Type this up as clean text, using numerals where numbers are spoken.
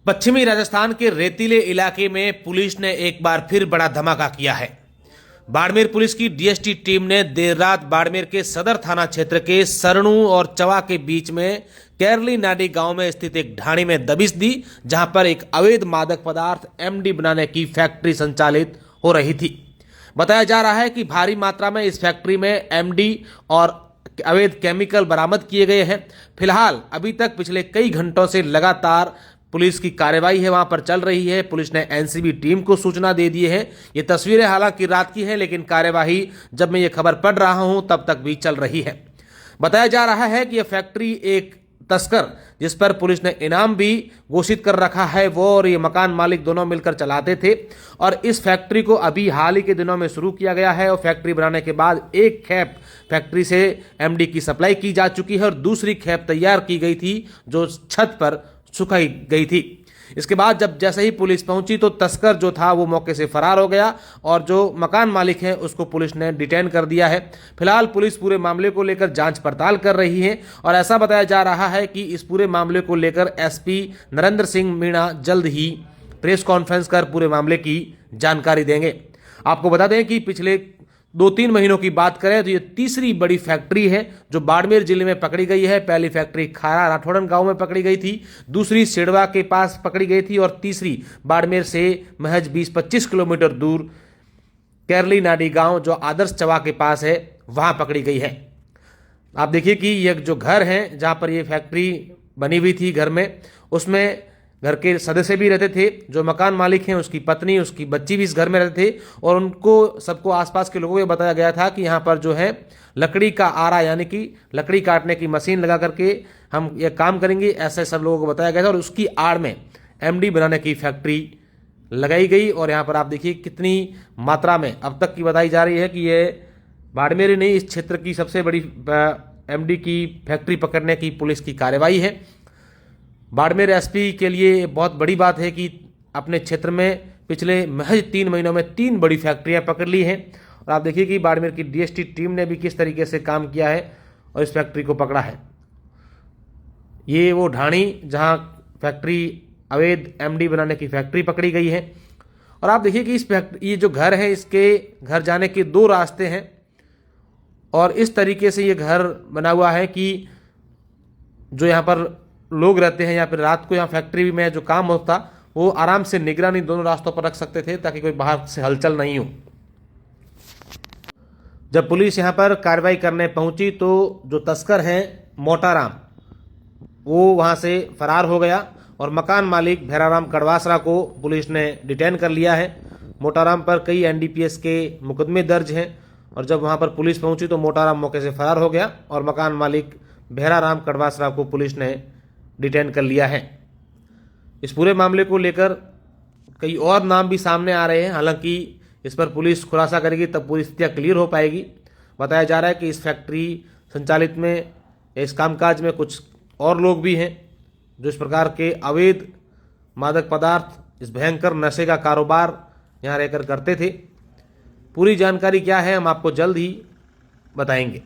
पश्चिमी राजस्थान के रेतीले इलाके में पुलिस ने एक बार फिर बड़ा धमाका किया है। बाड़मेर पुलिस की डीएसटी टीम ने देर रात बाड़मेर के सदर थाना क्षेत्र के सरनू और चवा के बीच में कैरली नाडी गांव में स्थित एक ढाणी में दबिश दी, जहां पर एक अवैध मादक पदार्थ एमडी बनाने की फैक्ट्री संचालित हो रही थी। बताया जा रहा है कि भारी मात्रा में इस फैक्ट्री में एमडी और अवैध केमिकल बरामद किए गए हैं। फिलहाल अभी तक पिछले कई घंटों से लगातार पुलिस की कार्रवाई है वहां पर चल रही है। पुलिस ने एनसीबी टीम को सूचना दे दी है। ये तस्वीरें हालांकि रात की हैं, लेकिन कार्यवाही जब मैं ये खबर पढ़ रहा हूं तब तक भी चल रही है। बताया जा रहा है कि यह फैक्ट्री एक तस्कर, जिस पर पुलिस ने इनाम भी घोषित कर रखा है, वो और ये मकान मालिक दोनों मिलकर चलाते थे। और इस फैक्ट्री को अभी हाल ही के दिनों में शुरू किया गया है और फैक्ट्री बनाने के बाद एक खेप फैक्ट्री से एमडी की सप्लाई की जा चुकी है और दूसरी खेप तैयार की गई थी जो छत पर सुखाई गई थी। इसके बाद जैसे ही पुलिस पहुंची तो तस्कर जो था वो मौके से फरार हो गया और जो मकान मालिक है उसको पुलिस ने डिटेन कर दिया है। फिलहाल पुलिस पूरे मामले को लेकर जांच पड़ताल कर रही है और ऐसा बताया जा रहा है कि इस पूरे मामले को लेकर एसपी नरेंद्र सिंह मीणा जल्द ही प्रेस कॉन्फ्रेंस कर पूरे मामले की जानकारी देंगे। आपको बता दें कि पिछले 2-3 महीनों की बात करें तो ये तीसरी बड़ी फैक्ट्री है जो बाड़मेर जिले में पकड़ी गई है। पहली फैक्ट्री खारा राठौड़न गांव में पकड़ी गई थी, दूसरी सिडवा के पास पकड़ी गई थी और तीसरी बाड़मेर से महज 20-25 किलोमीटर दूर कैरली नाडी गांव जो आदर्श चवा के पास है वहां पकड़ी गई है। आप देखिए कि ये जो घर है जहां पर ये फैक्ट्री बनी हुई थी, घर में उसमें घर के सदस्य भी रहते थे। जो मकान मालिक हैं उसकी पत्नी, उसकी बच्ची भी इस घर में रहते थे और उनको सबको आसपास के लोगों को बताया गया था कि यहाँ पर जो है लकड़ी का आरा यानी कि लकड़ी काटने की मशीन लगा करके हम ये काम करेंगे, ऐसे सब लोगों को बताया गया था। और उसकी आड़ में एमडी बनाने की फैक्ट्री लगाई गई और यहाँ पर आप देखिए कितनी मात्रा में अब तक की बताई जा रही है कि ये बाड़मेर नहीं, इस क्षेत्र की सबसे बड़ी एमडी की फैक्ट्री पकड़ने की पुलिस की कार्रवाई है। बाड़मेर एसपी के लिए बहुत बड़ी बात है कि अपने क्षेत्र में पिछले महज 3 महीनों में 3 बड़ी फैक्ट्रियां पकड़ ली हैं। और आप देखिए कि बाड़मेर की डीएसटी टीम ने भी किस तरीके से काम किया है और इस फैक्ट्री को पकड़ा है। ये वो ढाणी जहां फैक्ट्री अवैध एमडी बनाने की फैक्ट्री पकड़ी गई है। और आप देखिए कि ये जो घर है इसके घर जाने के 2 रास्ते हैं और इस तरीके से ये घर बना हुआ है कि जो यहाँ पर लोग रहते हैं या फिर रात को यहाँ फैक्ट्री में जो काम होता वो आराम से निगरानी दोनों रास्तों पर रख सकते थे ताकि कोई बाहर से हलचल नहीं हो। जब पुलिस यहाँ पर कार्रवाई करने पहुंची तो जो तस्कर हैं मोटाराम वो वहाँ से फरार हो गया और मकान मालिक भैराराम कड़वासरा को पुलिस ने डिटेन कर लिया है। मोटाराम पर कई एनडीपीएस के मुकदमे दर्ज हैं और जब वहाँ पर पुलिस पहुंची तो मोटाराम मौके से फरार हो गया और मकान मालिक भैराराम कड़वासरा को पुलिस ने डिटेन कर लिया है। इस पूरे मामले को लेकर कई और नाम भी सामने आ रहे हैं। हालांकि इस पर पुलिस खुलासा करेगी तब पूरी स्थितियाँ क्लियर हो पाएगी। बताया जा रहा है कि इस फैक्ट्री संचालित में इस कामकाज में कुछ और लोग भी हैं जो इस प्रकार के अवैध मादक पदार्थ, इस भयंकर नशे का कारोबार यहाँ रहकर करते थे। पूरी जानकारी क्या है हम आपको जल्द ही बताएंगे।